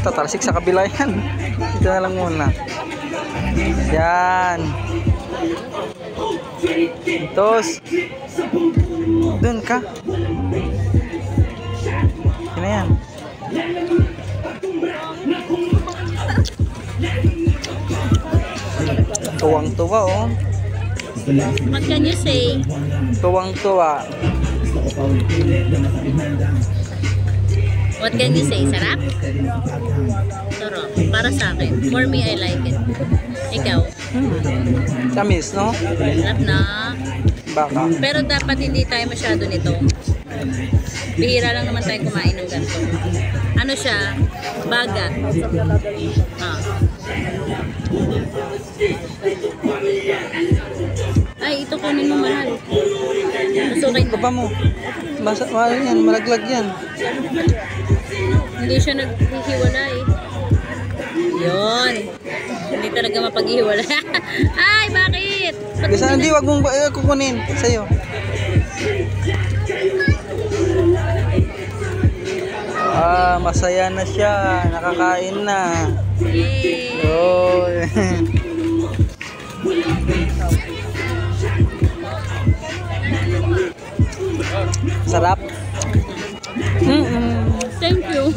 tatalsik sa kabila yan. Dito na lang muna. Yan. Tos. Doon ka. Yan na yan. Tuwang-tuwa oh. What can you say? Tuwang-tuwa. What can you say? Sarap? Sarap. Para sa akin. For me, I like it. Ikaw? Tamis, no? Sarap na. Baka. Pero dapat hindi tayo masyado nito. Bihira lang naman tayo kumain ng ganito. Ano siya? Baga. Ah. Ay, ito kunin mo mahal. Masukay Ito pa mo. Basa, yan, malaglag yan. Hindi siya naghihiwalay. Yun. Hindi talaga mapaghihiwalay. Ay, bakit? Kasi hindi, wag mong kukunin sa'yo. Ah, masaya na siya. Nakakain na. Yay! Oh. Sarap. Thank you.